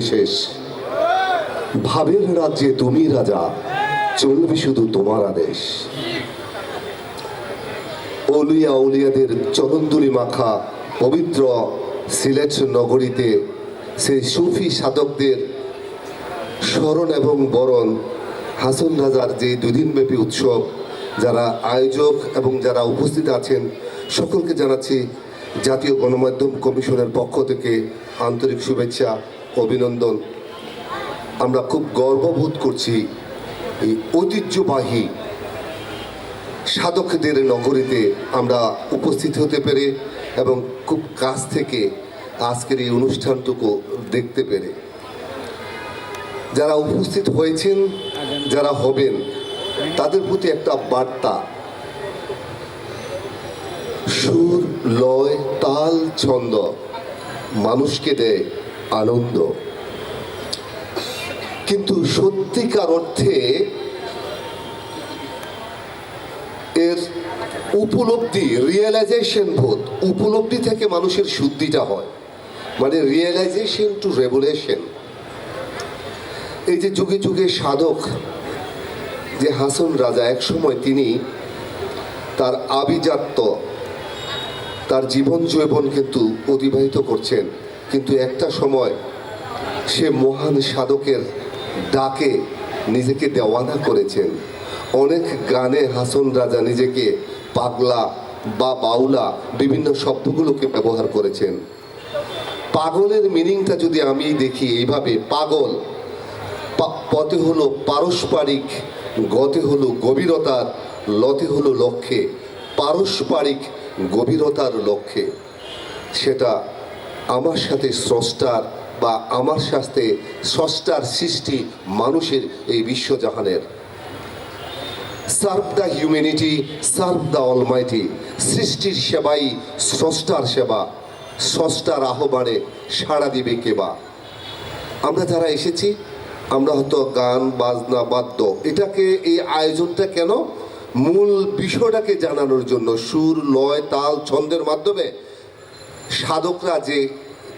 শেষ। ভাবের রাজ্যে তুমি রাজা, চলবে শুধু তোমার আদেশ। অলিয়া উলিয়াদের চরণদুলি মাখা পবিত্র সিলেট নগরীতে সেই সুফি সাধকদের স্মরণ এবং বরণ, হাসন রাজার যে দুদিনব্যাপী উৎসব, যারা আয়োজক এবং যারা উপস্থিত আছেন সকলকে জানাচ্ছি জাতীয় গণমাধ্যম কমিশনের পক্ষ থেকে আন্তরিক শুভেচ্ছা, অভিনন্দন। আমরা খুব গর্ববোধ করছি এই ঐতিহ্যবাহী সাধকদের নগরীতে আমরা উপস্থিত হতে পেরে এবং খুব কাছ থেকে আজকের এই অনুষ্ঠানটুকু দেখতে পেরে। যারা উপস্থিত হয়েছেন, যারা হবেন, তাদের প্রতি একটা বার্তা, সুর, লয়, তাল, ছন্দ মানুষকে দেয় আনন্দ, কিন্তু সত্যিকার অর্থে এর উপলব্ধি, রিয়েলাইজেশন বোধ, উপলব্ধি থেকে মানুষের শুদ্ধিটা হয়, মানে রিয়েলাইজেশন টু রেভুলেশন। এই যে যুগে যুগে সাধক যে হাসন রাজা, এক সময় তিনি তার আভিজাত্য, তার জীবন যৌবন কিন্তু অতিবাহিত করছেন, কিন্তু একটা সময় সে মহান সাধকের ডাকে নিজেকে দেওয়ানা করেছেন। অনেক গানে হাসন রাজা নিজেকে পাগলা বা বাউলা বিভিন্ন শব্দগুলোকে ব্যবহার করেছেন। পাগলের মিনিংটা যদি আমি দেখি এইভাবে, পাগল পথে হলো পারস্পরিক, গতে হলো গভীরতার, লতে হলো লক্ষ্যে, পারস্পরিক গভীরতার লক্ষ্যে। সেটা আমার সাথে স্রষ্টার বা আমার সাথে স্রষ্টার সৃষ্টি মানুষের এই বিশ্বজাহানের। Serve the humanity, serve the almighty. সৃষ্টির সেবাই স্রষ্টার সেবা, স্রষ্টার আহ্বানে সাড়া দিবে কেবা। আমরা যারা এসেছি, আমরা হয়তো গান বাজনা বাদ্য, এটাকে এই আয়োজনটা কেন, মূল বিষয়টাকে জানানোর জন্য। সুর, লয়, তাল, ছন্দের মাধ্যমে সাধকরা যে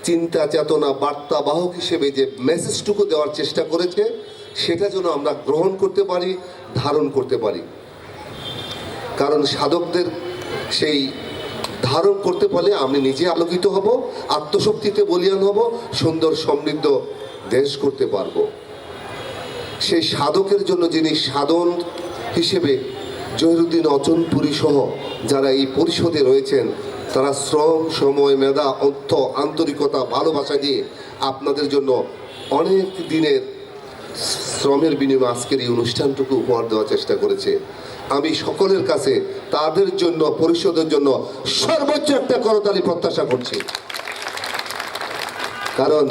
চিন্তা চেতনা বার্তাবাহক হিসেবে যে মেসেজটুকু দেওয়ার চেষ্টা করেছে, সেটা যেন আমরা গ্রহণ করতে পারি, ধারণ করতে পারি। কারণ সাধকদের সেই ধারণ করতে পারলে আমি নিজে আলোকিত হব, আত্মশক্তিতে বলিয়ান হব, সুন্দর সমৃদ্ধ দেশ করতে পারবো। সেই সাধকের জন্য যিনি সাধন হিসেবে জহিরুদ্দিন অচনপুরী সহ যারা এই পরিষদে রয়েছেন, তারা শ্রম, সময়, মেধা, অর্থ, আন্তরিকতা, ভালোবাসা দিয়ে আপনাদের জন্য অনেক দিনের শ্রমের বিনিময়ে আজকের এই অনুষ্ঠানটুকু উপহার দেওয়ার চেষ্টা করেছে। আমি সকলের কাছে তাদের জন্য, পরিষদের জন্য সর্বোচ্চ একটা করতালি প্রত্যাশা করছি। কারণ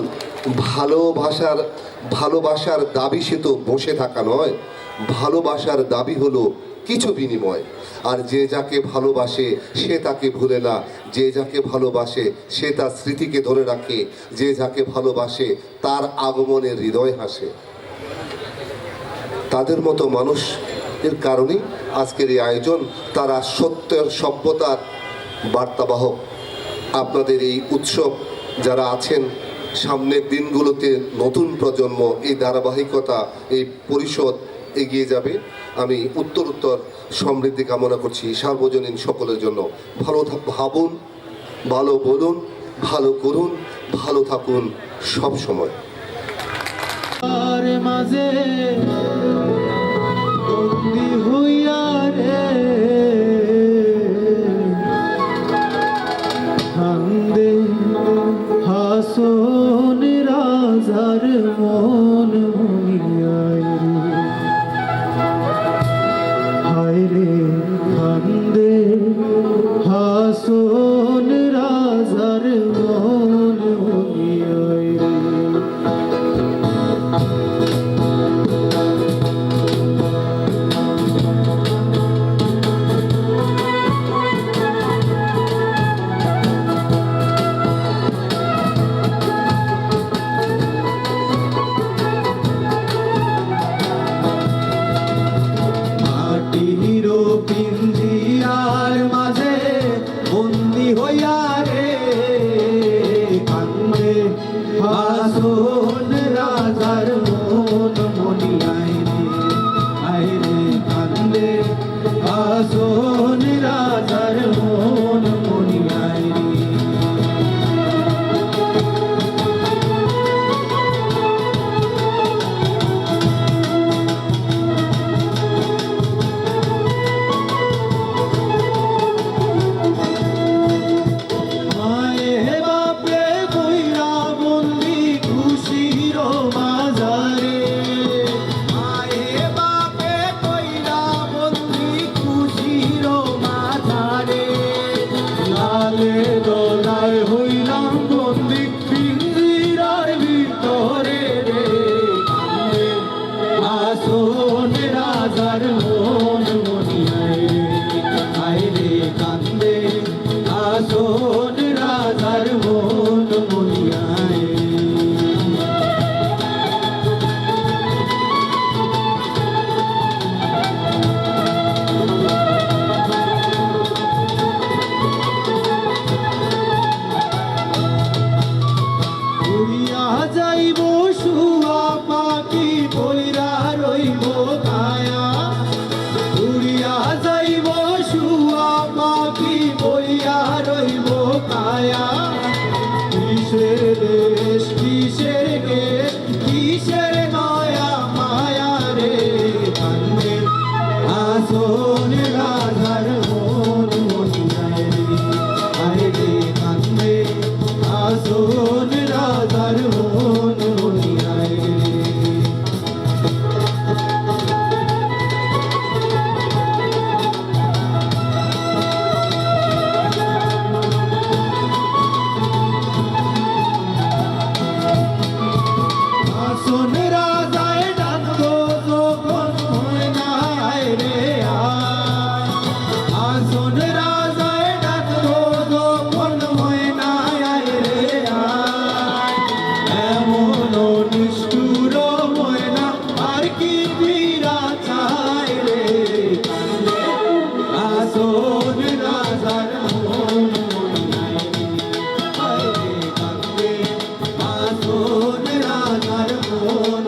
ভালোবাসার দাবি সে তো বসে থাকা নয়, ভালোবাসার দাবি হলো কিছু বিনিময়। আর যে যাকে ভালোবাসে সে তাকে ভুলে না, যে যাকে ভালোবাসে সে তার স্মৃতিকে ধরে রাখে, যে যাকে ভালোবাসে তার আগমনের হৃদয় হাসে। তাদের মতো মানুষের কারণেই আজকের এই আয়োজন। তারা সত্যের, সভ্যতার বার্তাবাহক। আপনাদের এই উৎসব যারা আছেন, সামনের দিনগুলোতে নতুন প্রজন্ম এই ধারাবাহিকতা, এই পরিষদ এগিয়ে যাবে। আমি উত্তরোত্তর সমৃদ্ধি কামনা করছি সার্বজনীন সকলের জন্য। ভালো ভাবুন, ভালো বলুন, ভালো করুন, ভালো থাকুন সব সময়। মাঝে বন্দী হইয়া রে কান্দে হাসন রাজার মন হইয়ায় রে, হায় রে কান্দে হাসন রাজার মন হইয়ায় রে। রাজার মন মনি আইরে কান্দে আসন রাজার মন মনি আইরে মায়ে বাপে কইরা বন্দি খুশির মাঝারে মায়ে বাপে কইরা বন্দি খুশির মাঝারে লালে দোলায় হইলাম বন্দি পিঞ্জিরার ভিতরে রে কান্দে আসন রাজার মন মনি আইরে কান্দে আসন রাজার মন মনি আইরে উড়িয়া যাইব শুয়া পাখি বইরা রইব কায়া উড়িয়া যাইব শুয়া পাখি বইয়া রইব কায়া কিসের দেশ কিসের গে কিসের নয়া মায়া রে কান্দে আসন রাধার মন মনি আইরে কান্দে আসন রাধার মন মনি আইরে আসন রাজায় ডাকবো যখন হয় না রে আসন রাজায় ডাকবো যখন হয় না রে এমন নিষ্ঠুর হয় না আর কি পীড়া চায় রে আসন রাজার মন মনি আইরে কান্দে আসন রাজার মন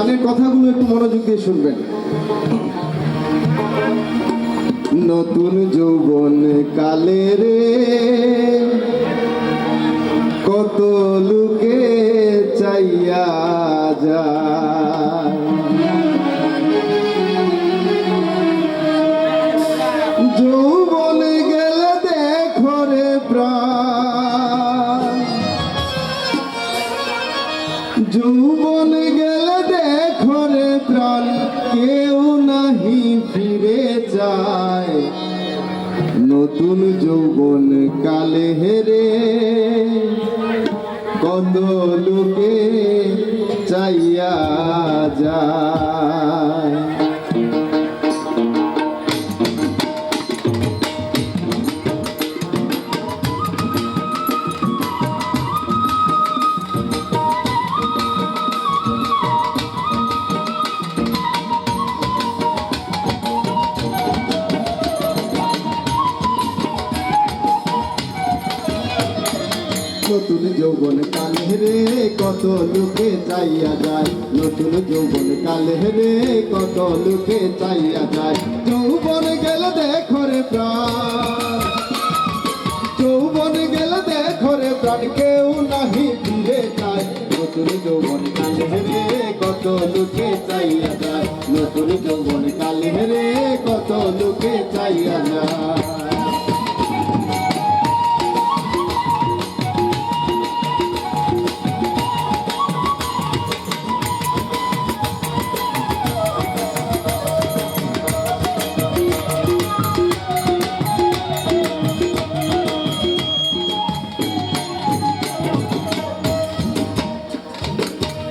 গানের কথাগুলো একটু মনোযোগ দিয়ে শুনবেন। নতুন যৌবন কালে রে কত লোকে চাইয়া যায়, যৌবন গেলে দেখো রে প্রাণ, যৌবন গেলে দেখো রে প্রাণ, কেউ নাহি ফিরে যায়। নতুন যৌবন কালে হেরে কত লোকে চাইয়া যায়। নতুন যৌবন কালে রে কত লোকে চাইয়া যায়, নতুন যৌবন কালে রে কত লোকে চাইয়া যায়। যৌবন গেলে দেখো রে প্রাণ, যৌবন গেলে দেখো রে প্রাণ, কেউ নাহি ফিরে যায়। নতুন যৌবন কালে রে কত লোকে চাইয়া যায়, নতুন যৌবন কালে রে কত লোকে চাইয়া যায়।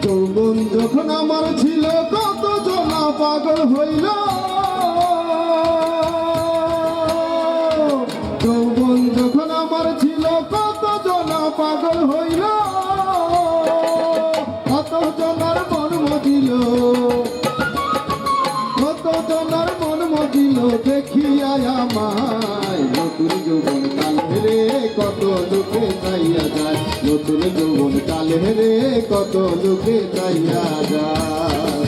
যৌবন যখন আমার ছিল কত জনা পাগল হইল, যৌবন যখন আমার ছিল কত জনা পাগল হইল, কত জনার মন মজিল, কত জনার মন মজিল দেখিয়া আমায়। নতুন যৌবন কালে রে কত লোকে চাইয়া যায়, নতুন যৌবন কালে রে কত লোকে চাইয়া যায়।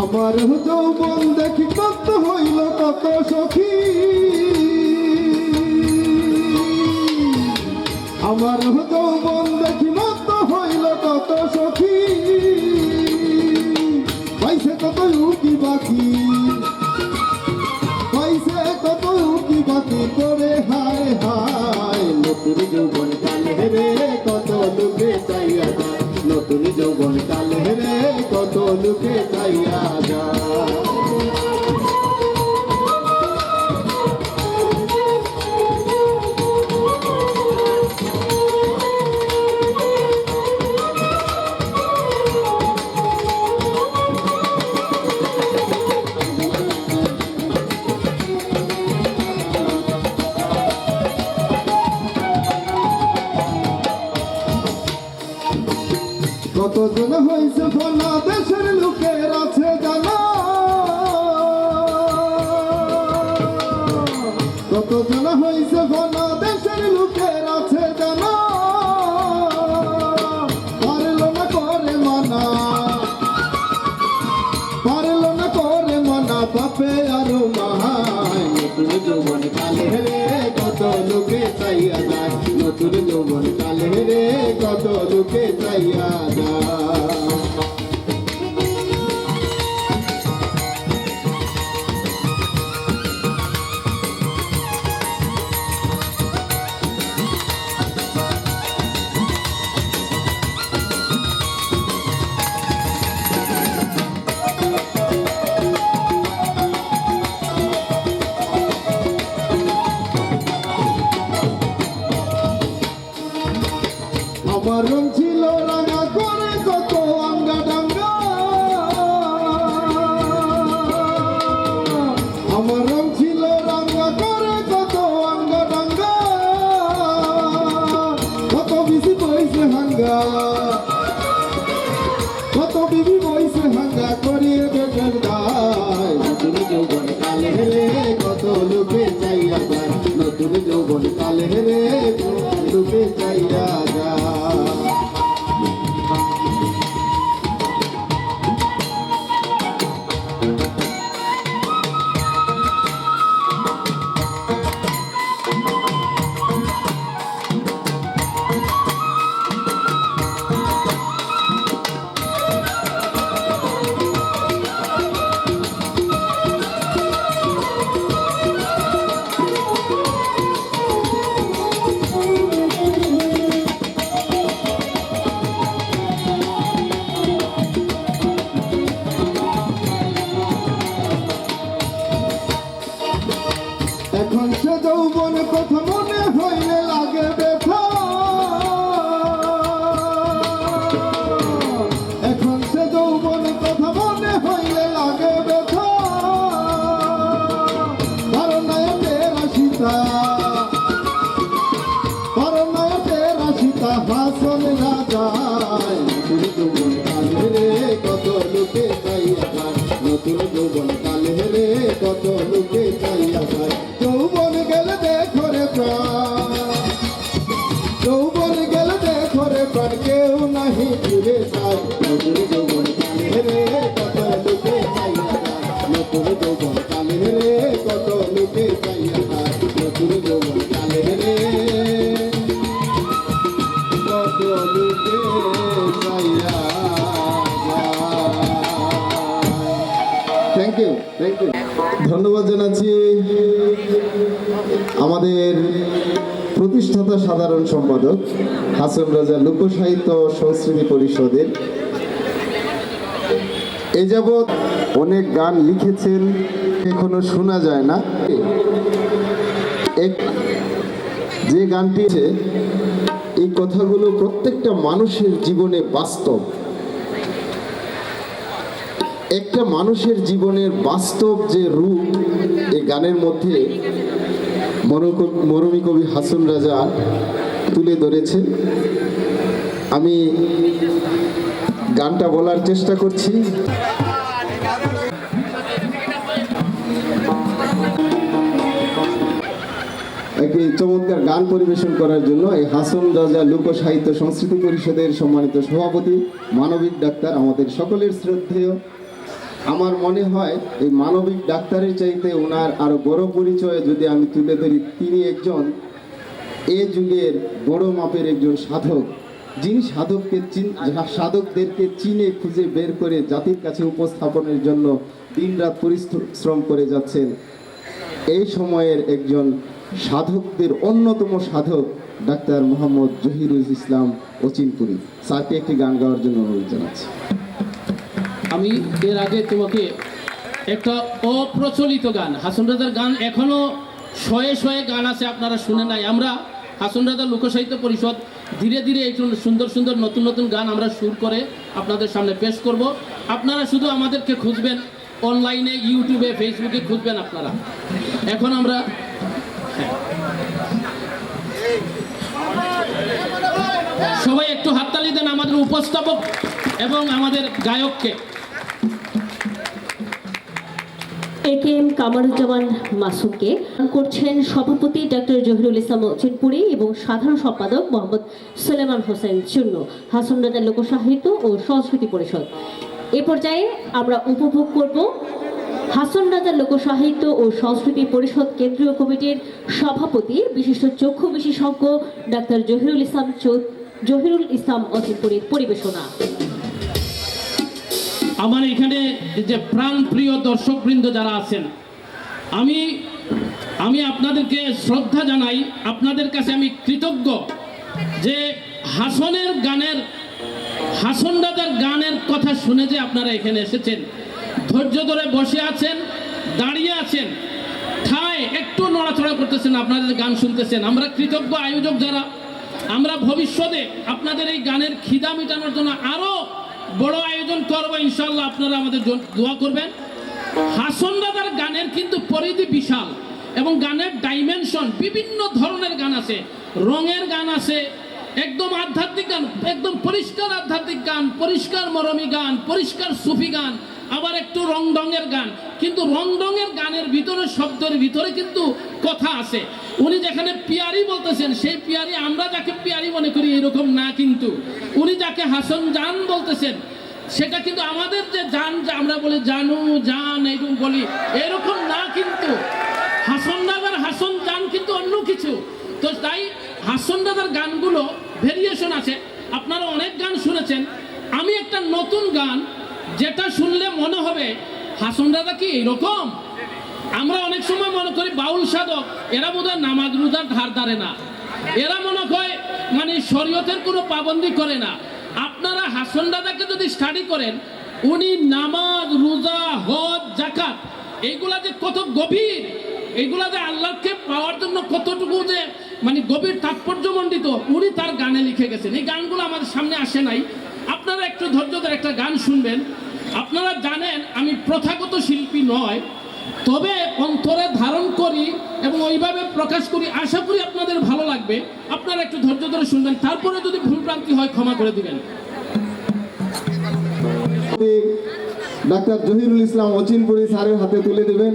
আমার যৌবন দেখি কত হইল কত সখী, আমার যৌবন দেখি কত হইল কত সখী, পাইছে কত উকি বাকি, পাইছে কত উকি বাকি করে হায় হায়। নতুন যৌবন কালে রে কত লোকে চাইয়া যায়, নতুন যৌবন কালে রে কত লোকে চাইয়া যায়। কতজন হয়েছে ফোনা দেশের লোকের আছে জানা, কতজন হয়েছে ফোনা দেশের লোকের আছে জানা, পারল না করে মানা, পারল না করে মানা, পাপে আরো মাহায়। নতুন যৌবন কালে রে কত লোকে চাইয়া যায়, নতুন যৌবন কালে রে কত লোকে চাইয়া যায়। আমার রং ছিল রাঙা করে কত আঙ্গাটা লোকে চাইয়া যায় নতুন যৌবন কালে রে কত লোকে চাইয়া যায়। এখন সে যৌবন কথা মনে হইলে লাগে ব্যথা, এখন সে যৌবন কথা মনে হইলে লাগে ব্যথা, ধারণায়তে রাশিতা হাসন রাজায় নতুন যৌবন কালে রে কত লোকে চাইয়া যায় নতুন যৌবন কালে রে কত লোকে চাইয়া যায়। যৌবন গেলে দেখো রে প্রাণ, যৌবন গেলে দেখো রে প্রাণ কেউ নাহি ফিরে যায় নতুন যৌবন কালে রে কত লোকে চাইয়া যায় নতুন যৌবন কালে রে কত লোকে চাইয়া যায় নতুন যৌবন কালে রে কত লোকে চাইয়া যায়। Thank you, thank you. ধন্যবাদ জানাচ্ছি আমাদের প্রতিষ্ঠাতা সাধারণ সম্পাদক হাসন রাজা লোকসাহিত্য সংস্কৃতি পরিষদের। এ যাবৎ অনেক গান লিখেছেন, এখনো শোনা যায় না। যে গানটি এই কথাগুলো প্রত্যেকটা মানুষের জীবনে বাস্তব, একটা মানুষের জীবনের বাস্তব যে রূপ এই গানের মধ্যে মরমী কবি হাসন রাজা তুলে ধরেছে। আমি গানটা বলার চেষ্টা করছি। একটি চমৎকার গান পরিবেশন করার জন্য এই হাসন রাজা লোক সাহিত্য সংস্কৃতি পরিষদের সম্মানিত সভাপতি মানবিক ডাক্তার, আমাদের সকলের শ্রদ্ধেয়। আমার মনে হয় এই মানবিক ডাক্তারের চাইতে ওনার আরো বড় পরিচয় যদি আমি তুলে ধরি, তিনি একজন এ যুগের বড় মাপের একজন সাধক, যিনি সাধকদেরকে চিনে খুঁজে বের করে জাতির কাছে উপস্থাপনের জন্য দিনরাত পরিশ্রম করে যাচ্ছেন। এই সময়ের একজন সাধকদের অন্যতম সাধক ডাক্তার মোহাম্মদ জহিরুল ইসলাম অচিনপুরী স্যারকে একটি গান গাওয়ার জন্য অনুরোধ জানাচ্ছি। আমি এর আগে তোমাকে একটা অপ্রচলিত গান, হাসন রাজার গান এখনো শয়ে শয়ে গান আছে, আপনারা শুনে নাই। আমরা হাসন রাজা লোকসাহিত্য পরিষদ ধীরে ধীরে একটু সুন্দর সুন্দর নতুন নতুন গান আমরা সুর করে আপনাদের সামনে পেশ করব। আপনারা শুধু আমাদেরকে খুঁজবেন অনলাইনে, ইউটিউবে, ফেসবুকে খুঁজবেন আপনারা। এখন আমরা সবাই একটু হাততালি দেন আমাদের উপস্থাপক এবং আমাদের গায়ককে। একেএম কামারুজ্জামান মাসুমকে করছেন সভাপতি ডক্টর জহিরুল ইসলাম অচিনপুরী এবং সাধারণ সম্পাদক মোহাম্মদ সুলেমান হোসেন চূন্য, হাসন রাজা লোকসাহিত্য ও সংস্কৃতি পরিষদ। এ পর্যায়ে আমরা উপভোগ করব হাসন রাজা লোকসাহিত্য ও সংস্কৃতি পরিষদ কেন্দ্রীয় কমিটির সভাপতি বিশিষ্ট চক্ষু বিশেষজ্ঞ ডাক্তার জহিরুল ইসলাম অচিনপুরীর পরিবেশনা। আমার এখানে যে প্রাণপ্রিয় দর্শকবৃন্দ যারা আছেন, আমি আপনাদেরকে শ্রদ্ধা জানাই, আপনাদের কাছে আমি কৃতজ্ঞ যে হাসন রাজার গানের কথা শুনে যে আপনারা এখানে এসেছেন, ধৈর্য ধরে বসে আছেন, দাঁড়িয়ে আছেন, ঠায় একটু নড়াচড়া করতেছেন, আপনাদের গান শুনতেছেন। আমরা কৃতজ্ঞ আয়োজক যারা, আমরা ভবিষ্যতে আপনাদের এই গানের খিদা মেটানোর জন্য আরো বড় আয়োজন করবো ইনশাল্লাহ। আপনারা আমাদের দোয়া করবেন। হাসন রাজার গানের কিন্তু পরিধি বিশাল এবং গানের ডাইমেনশন, বিভিন্ন ধরনের গান আছে, রঙের গান আছে, একদম আধ্যাত্মিক গান, একদম পরিষ্কার আধ্যাত্মিক গান, পরিষ্কার মরমী গান, পরিষ্কার সুফি গান, আবার একটু রংডঙের গান, কিন্তু রংডঙের গানের ভিতরে শব্দের ভিতরে কিন্তু কথা আছে। উনি যেখানে পিয়ারি বলতেছেন, সেই পিয়ারি আমরা যাকে পিয়ারি মনে করি এরকম না, কিন্তু উনি যাকে হাসন জান বলতেছেন সেটা কিন্তু আমাদের যে জান, যে আমরা বলি জানু জান এইরকম বলি, এরকম না, কিন্তু হাসন দাদার হাসন জান কিন্তু অন্য কিছু। তো তাই হাসন দাদার গানগুলো ভেরিয়েশন আছে, আপনারা অনেক গান শুনেছেন। আমি একটা নতুন গান যেটা শুনলে মনে হবে হাসন দাদা কি এরকম। আমরা অনেক সময় মনে করি বাউল সাধক এরা বোধহয় নামাজ রোজার ধার ধারে না, এরা মনে করে মানে শরীয়তের কোনো পাবন্দি করে না। আপনারা হাসন দাদাকে যদি স্টাডি করেন, উনি নামাজ রোজা হজ জাকাত এইগুলা যে কত গভীর, এইগুলা যে আল্লাহকে পাওয়ার জন্য কতটুকু যে মানে গভীর তাৎপর্যমণ্ডিত, উনি তার গানে লিখে গেছেন। এই গানগুলো আমাদের সামনে আসে নাই, আপনারা একটু ধৈর্য ধরে একটা গান শুনবেন। আপনারা জানেন আমি প্রথাগত শিল্পী নয়, তবে অন্তরে ধারণ করি এবং ওইভাবে প্রকাশ করি। আশা করি আপনাদের ভালো লাগবে। আপনারা একটু ধৈর্য ধরে শুনবেন, তারপরে যদি ভুলভ্রান্তি হয় ক্ষমা করে দিবেন। ডাক্তার জহিরুল ইসলাম অচিনপুরি স্যারের হাতে তুলে দেবেন।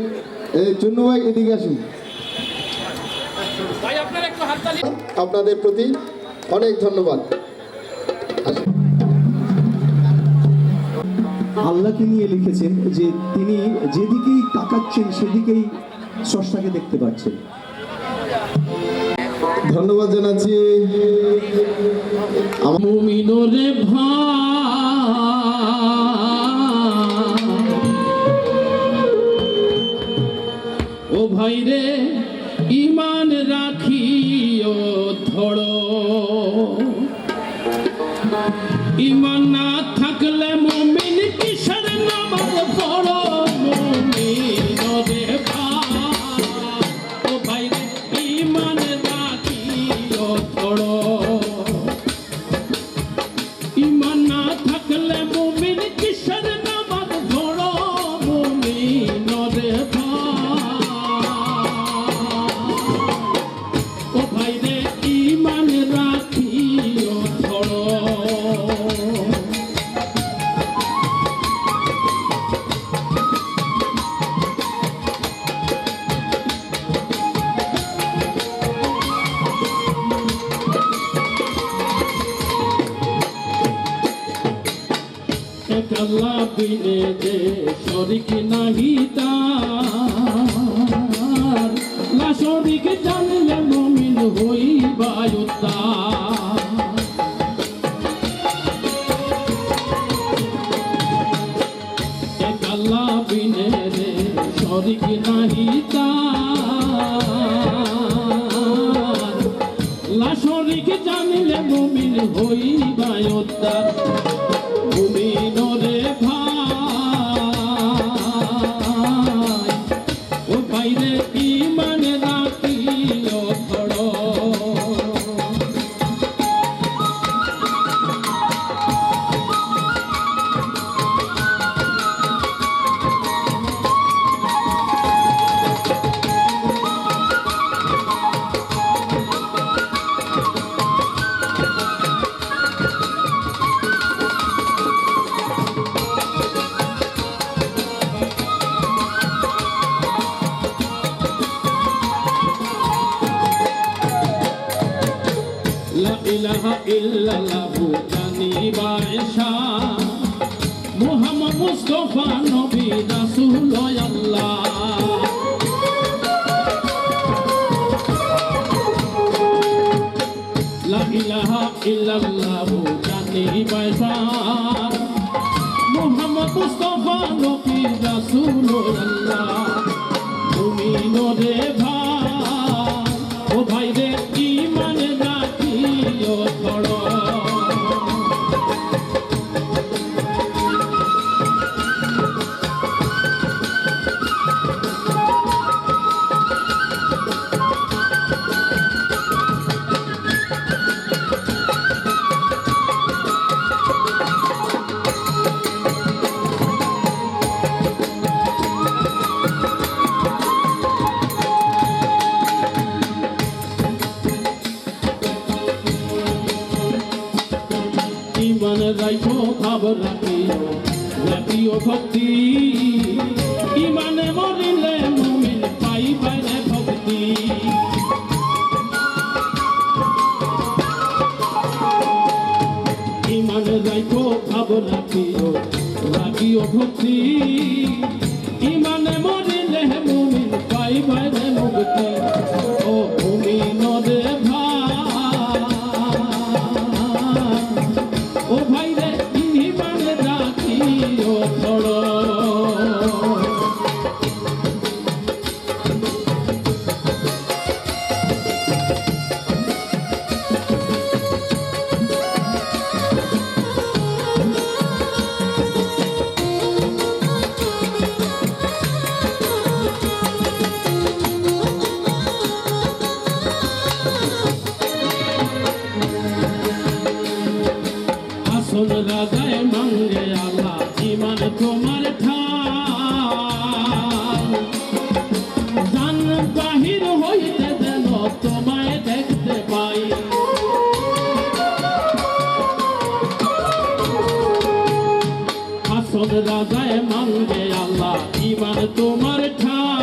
এই চুন্নু ভাই এদিকে আসুন। ভাই আপনারা একটু হাততালি। আপনাদের প্রতি অনেক ধন্যবাদ। আল্লাহকে নিয়ে লিখেছেন যে তিনি যেদিকেই তাকাচ্ছেন সেদিকেই স্রষ্টাকে দেখতে পাচ্ছেন। ধন্যবাদ জানাচ্ছি মুমিনরে ভাই, ও ভাই রে ইমান রাখিও ধড়ো, ইমান না থাকলে মুমিন কিসের নামাজ পড়ো। মুমিনরে ভাই, ও ভাই রে ইমান রাখিও ধড়ো, ইমান না থাকলে মুমিন কিসের নামাজ পড়ো। মুমিনরে ভাই, ও ভাই রে ইমান রাখিও ধড়ো। এক আল্লাহ বিনে যে শরিক নাহি তার, লা শরিক জানলে মুমিন হইবা উদ্ধার। এক আল্লাহ বিনে যে শরিক নাহি তার, লা শরিক জানলে মুমিন হইবা উদ্ধার। মুমিনরে ভাই, ও ভাই রে ইমান রাখিও ধড়ো। লা ইলাহা ইল্লাল্লাহু জানিবা ঈশা, মুহাম্মদ মুস্তাফা নবী রাসূল আল্লাহ। লা ইলাহা ইল্লাল্লাহু জানিবা ঈশা, মুহাম্মদ মুস্তাফা নবী রাসূল আল্লাহ। মুমিনরে ভাই, ও ভাই রে ইমান রাখিও ধড়ো। ইমান রাখো, ভাব রাখিও, রাখিও ভক্তি ইমানে মরিলে মুমিন পাইবে রে ভক্তি ইমানে রাখো ভাবনা প্রিয় লাগিও ভক্তি ইমানে মরিলে মুমিন পাইবে রে মুক্তি ও মুমিন রে ভাই ও ভাই রে ইমানে রাখিও ধরো আসল রাজায় মঙ্গে আল্লাহ ইমান তোমার ঠাই জান বাহির হইতে যেন তোমায় দেখতে পাই আসল রাজায় মঙ্গে আল্লাহ ইমান তোমার ঠাই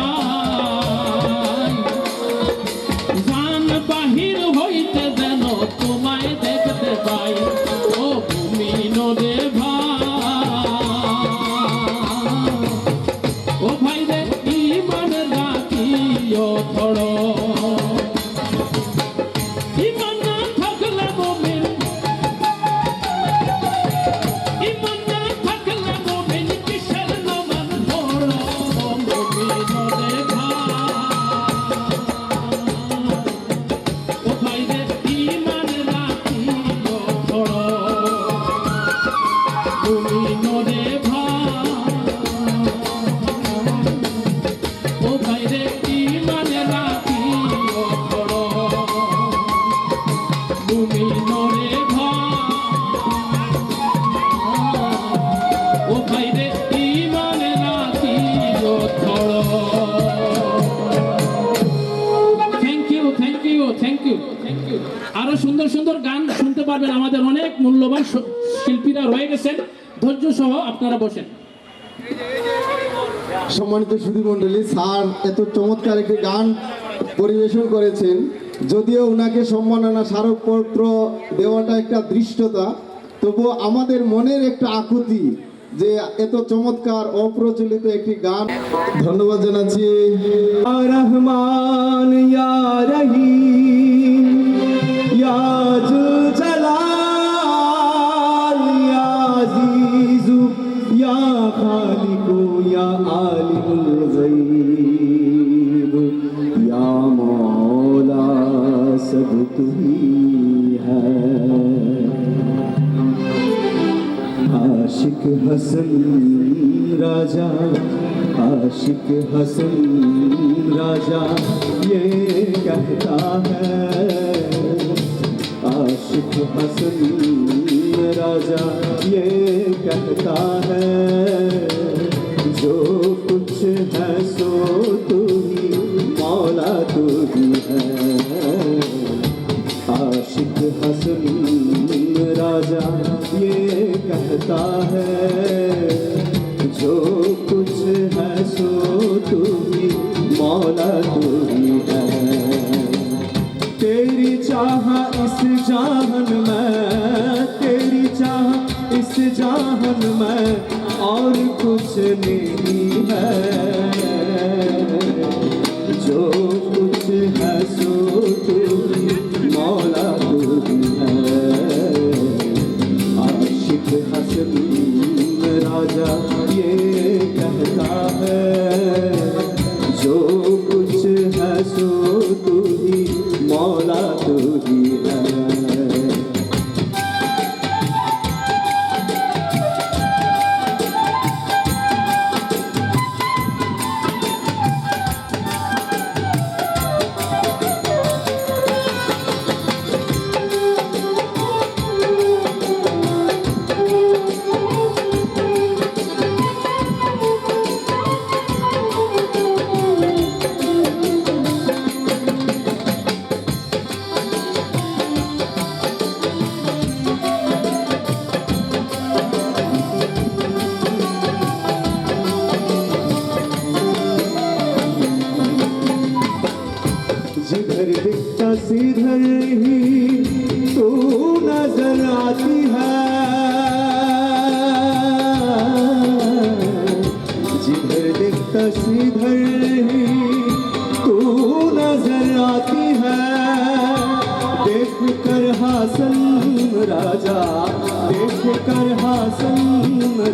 জান বাহির হইতে যেন তোমায় দেখতে পাই ও মুমিন রে ভাই ও ভাই রে ইমান রাখিও ধরো ইমান না থাকলে মুমিন ইমান না থাকলে মুমিন কিসের নামান ধরো মুমিন রে ভাই ও ভাই রে ইমান রাখিও ধরো মুমিন রে ভাই ও ভাই রে ইমান রাখিও ধরো মুমিন রে ভাই ও ভাই রে ইমান রাখিও ধরো thank you thank you thank you thank you আরো সুন্দর সুন্দর গান শুনতে পারবেন আমাদের অনেক মূল্যবান শিল্পীরা রয়ে গেছেন ধৈর্য সহ আপনারা বসেন সম্মানিত সুধী মণ্ডলী, স্যার এত চমৎকার একটি গান পরিবেশন করেছেন। যদিও ওনাকে সম্মাননা স্মারকপত্র দেওয়াটা একটা দৃষ্টতা, তবুও আমাদের মনের একটা আকুতি যে এত চমৎকার অপ্রচলিত একটি গান। ধন্যবাদ জানাচ্ছি। রহমান ইয়া রহিম ইয়া জুল জালাল ইয়া আজিজু ইয়া খালিকু ইয়া আলিমুল গায়ব ইয়া মৌলা সব তুহি হ্যায় आशिक हसन राजा आशिक हसन राजा ये कहता है आशिक हसन राजा ये कहता है जो कुछ है सो तू ही मौला तू ही है आशिक हसन राजा ये कहता है जो कुछ है सो तू ही मौला तू ही है तेरी चाह इस जाहन में तेरी चाह इस जाहन में और कुछ नहीं है जो कुछ है सो तू ही मौला तू ही है आशिक हसन राजा ये कहता है जो कुछ है सो तू ही मौला तू ही है बस इधर ही तू नजर आती है, जिधर देखता सीधर ही तू नजर आती है। देख कर हासन राजा, देख कर हासन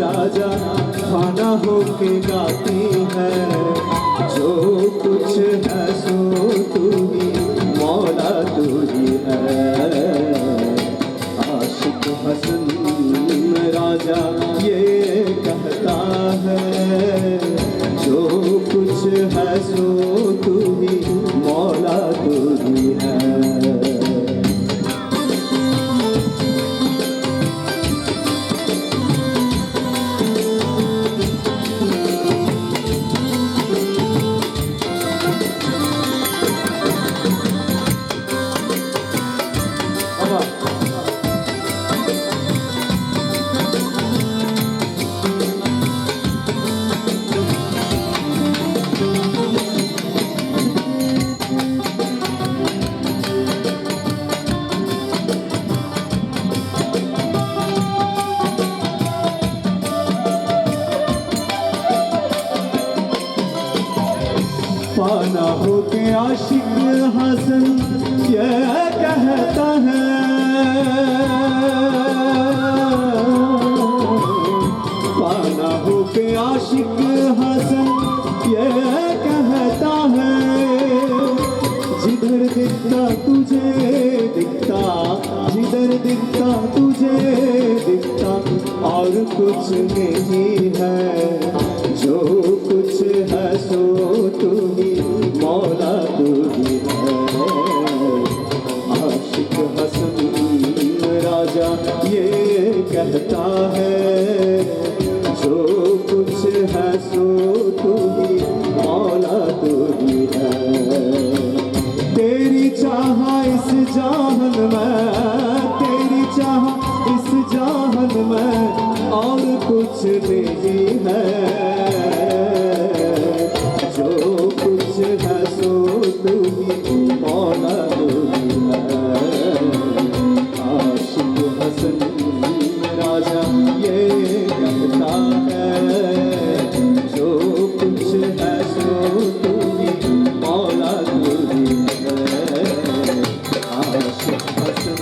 राजा, खाना होके गाती है। जो कुछ है सो तू ही मौला तू ही है। आशिक हसन राजा ये कहता है, जो कुछ है सो तू ही मौला तू ही है। पाना हो के आशिक हसन ये कहता है, पाना हो के आशिक हसन ये कहता है। जिधर दिखता तुझे दिखता, जिधर दिखता तुझे दिखता, और कुछ नहीं है। जो कुछ है सो तू ही मौला तू ही है। आशिक हसन राजा ये कहता है, जो कुछ है सो तू ही मौला तू ही है। तेरी चाह इस जाहन में, तेरी चाह इस जाहन में, और कुछ नहीं है। जो कुछ है सो तू ही मौला तू ही है। आशिक हसन राजा ये कहता है, जो कुछ है सो तू ही मौला तू ही है। आशिक हसन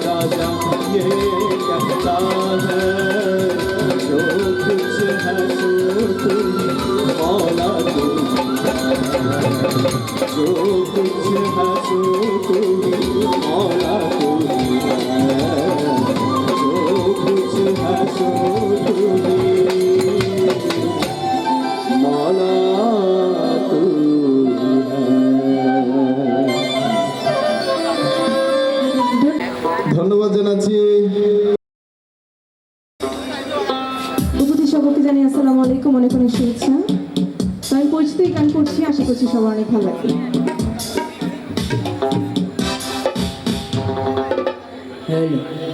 राजा ये कहता है, जो कुछ है सो तू ही मौला तू ही है। जो कुछ है सो तू ही मौला तू ही है। जो कुछ है सो तू ही मौला तू ही है। ধন্যবাদ জানাচ্ছি। উপস্থিত সকলকে জানিয়ে আসসালামু আলাইকুম, অনেক অনেক শুভেচ্ছা। তো আমি পরিচিত গান করছি, আশা করছি সবার অনেক ভালো লাগবে। Hello.